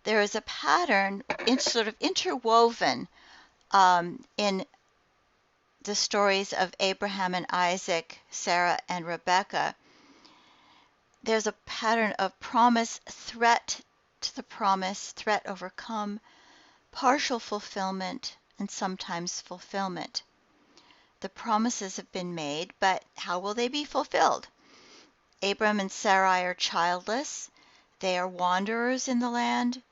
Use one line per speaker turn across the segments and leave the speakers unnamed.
there is a pattern sort of interwoven in the stories of Abraham and Isaac, Sarah and Rebekah. There's a pattern of promise, threat to the promise, threat overcome, partial fulfillment, and sometimes fulfillment. The promises have been made, but how will they be fulfilled? Abram and Sarai are childless, they are wanderers in the land,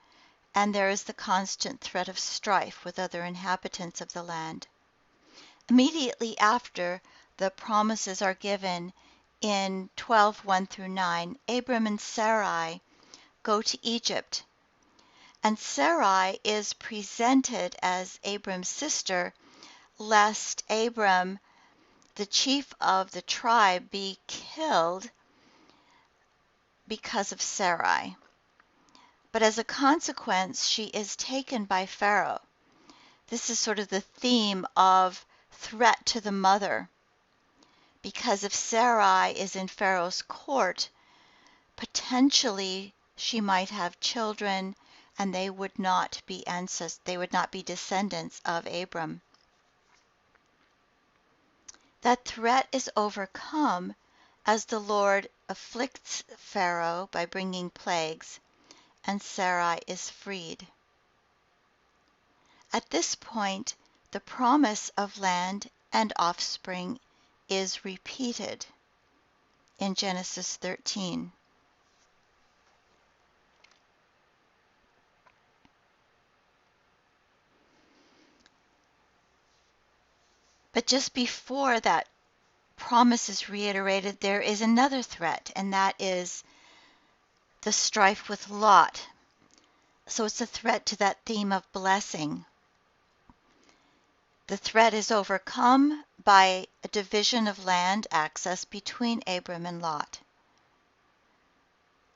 and there is the constant threat of strife with other inhabitants of the land. Immediately after the promises are given in 12:1 through 9, Abram and Sarai go to Egypt, and Sarai is presented as Abram's sister, lest Abram, the chief of the tribe, be killed because of Sarai. But as a consequence, she is taken by Pharaoh. This is sort of the theme of threat to the mother. Because if Sarai is in Pharaoh's court, potentially she might have children, and they would not be descendants of Abram. That threat is overcome as the Lord afflicts Pharaoh by bringing plagues, and Sarai is freed. At this point, the promise of land and offspring is repeated in Genesis 13. But just before that promise is reiterated, there is another threat, and that is the strife with Lot. So it's a threat to that theme of blessing. The threat is overcome by a division of land access between Abram and Lot,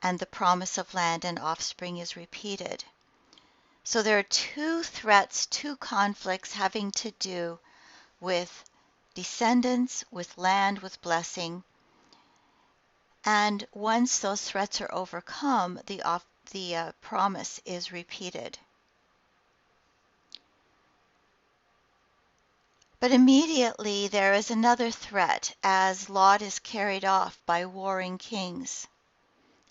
and the promise of land and offspring is repeated. So there are two threats, two conflicts having to do with descendants, with land, with blessing. And once those threats are overcome, the promise is repeated. But immediately there is another threat as Lot is carried off by warring kings.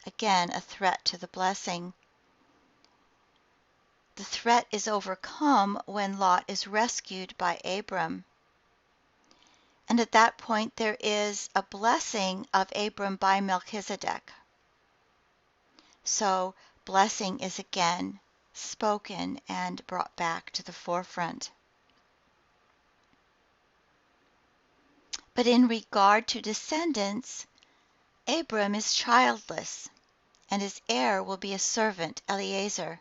Again, a threat to the blessing. The threat is overcome when Lot is rescued by Abram. And at that point there is a blessing of Abram by Melchizedek. So blessing is again spoken and brought back to the forefront. But in regard to descendants, Abram is childless, and his heir will be a servant, Eliezer.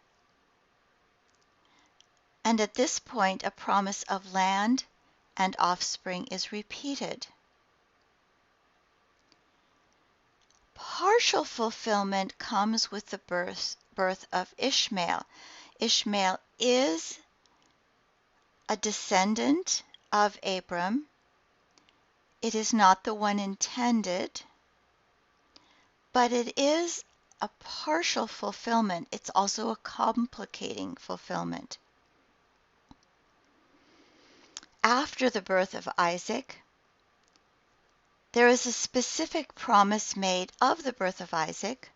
And at this point, a promise of land and offspring is repeated. Partial fulfillment comes with the birth of Ishmael. Ishmael is a descendant of Abram. It is not the one intended, but it is a partial fulfillment. It's also a complicating fulfillment. After the birth of Isaac, there is a specific promise made of the birth of Isaac,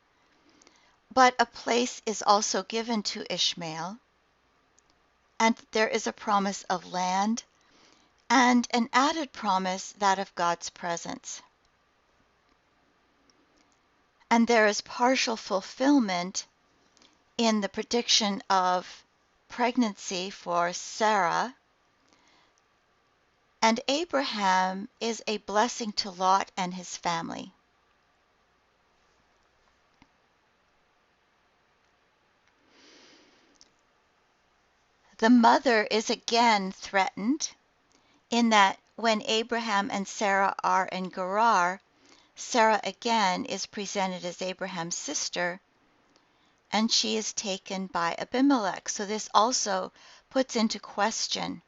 but a place is also given to Ishmael, and there is a promise of land and an added promise, that of God's presence. And there is partial fulfillment in the prediction of pregnancy for Sarah, and Abraham is a blessing to Lot and his family. The mother is again threatened in that when Abraham and Sarah are in Gerar, Sarah again is presented as Abraham's sister, and she is taken by Abimelech. So this also puts into question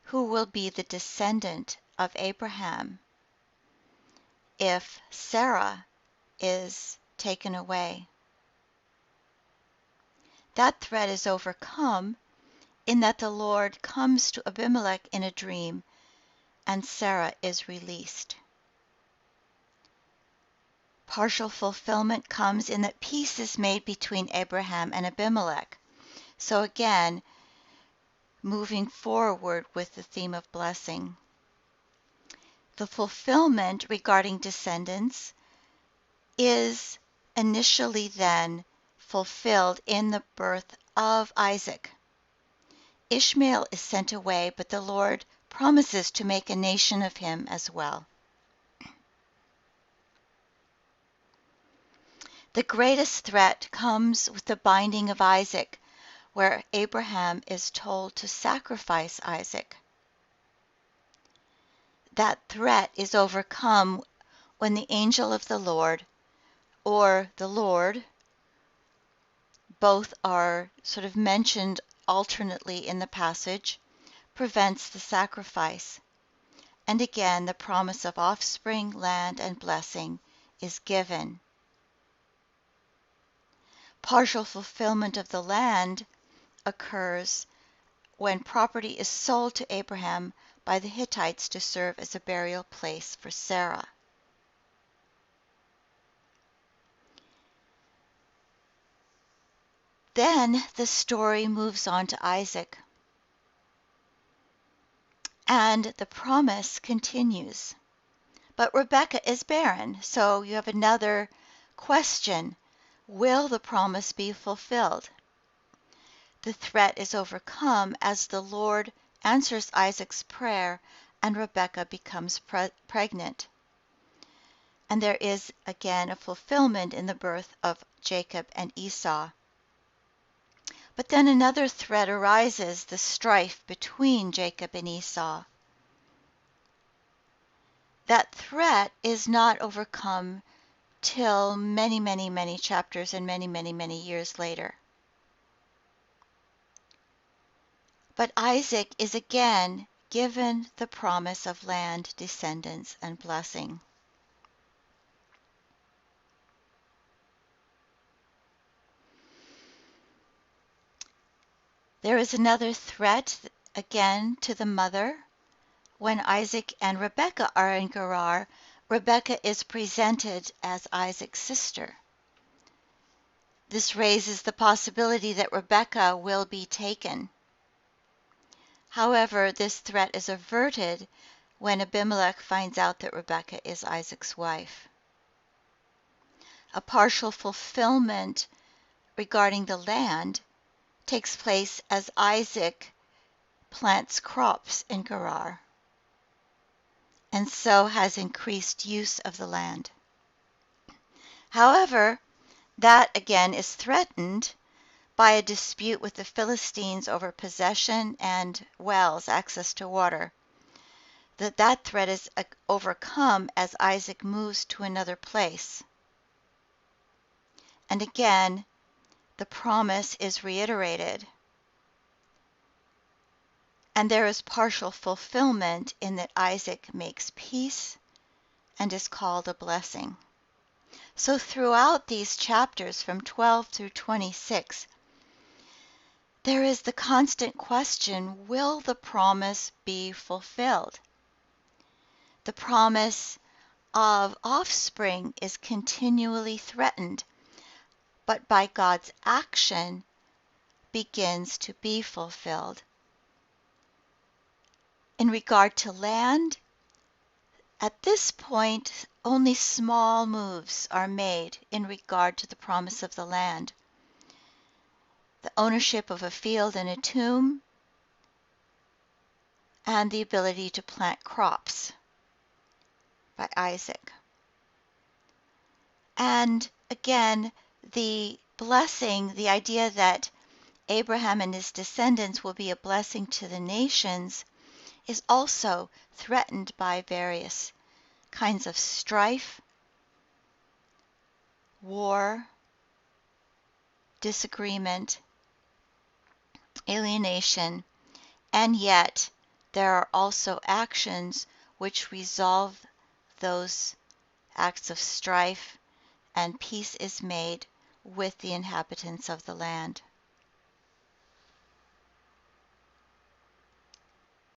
who will be the descendant of Abraham if Sarah is taken away. that threat is overcome in that the Lord comes to Abimelech in a dream and Sarah is released. Partial fulfillment comes in that peace is made between Abraham and Abimelech. So again, moving forward with the theme of blessing. The fulfillment regarding descendants is initially then fulfilled in the birth of Isaac. Ishmael is sent away, but the Lord promises to make a nation of him as well. The greatest threat comes with the binding of Isaac, where Abraham is told to sacrifice Isaac. That threat is overcome when the angel of the Lord, or the Lord, both are sort of mentioned alternately in the passage, prevents the sacrifice. And again, the promise of offspring, land, and blessing is given. Partial fulfillment of the land occurs when property is sold to Abraham by the Hittites to serve as a burial place for Sarah. Then the story moves on to Isaac, and the promise continues. But Rebekah is barren, so you have another question. Will the promise be fulfilled? The threat is overcome as the Lord answers Isaac's prayer and Rebekah becomes pregnant. And there is again a fulfillment in the birth of Jacob and Esau. But then another threat arises, the strife between Jacob and Esau. That threat is not overcome till many, many, many chapters and many, many, many years later. But Isaac is again given the promise of land, descendants, and blessing. There is another threat again to the mother. When Isaac and Rebekah are in Gerar, Rebekah is presented as Isaac's sister. This raises the possibility that Rebekah will be taken. However, this threat is averted when Abimelech finds out that Rebekah is Isaac's wife. A partial fulfillment regarding the land takes place as Isaac plants crops in Gerar, and so has increased use of the land. However, that again is threatened by a dispute with the Philistines over possession and wells, access to water. That threat is overcome as Isaac moves to another place. And again, the promise is reiterated. And there is partial fulfillment in that Isaac makes peace and is called a blessing. So throughout these chapters from 12 through 26, there is the constant question, will the promise be fulfilled? The promise of offspring is continually threatened, but by God's action begins to be fulfilled. In regard to land, at this point, only small moves are made in regard to the promise of the land. The ownership of a field and a tomb, and the ability to plant crops by Isaac. And again, the blessing, the idea that Abraham and his descendants will be a blessing to the nations, is also threatened by various kinds of strife, war, disagreement, alienation, and yet there are also actions which resolve those acts of strife, and peace is made with the inhabitants of the land.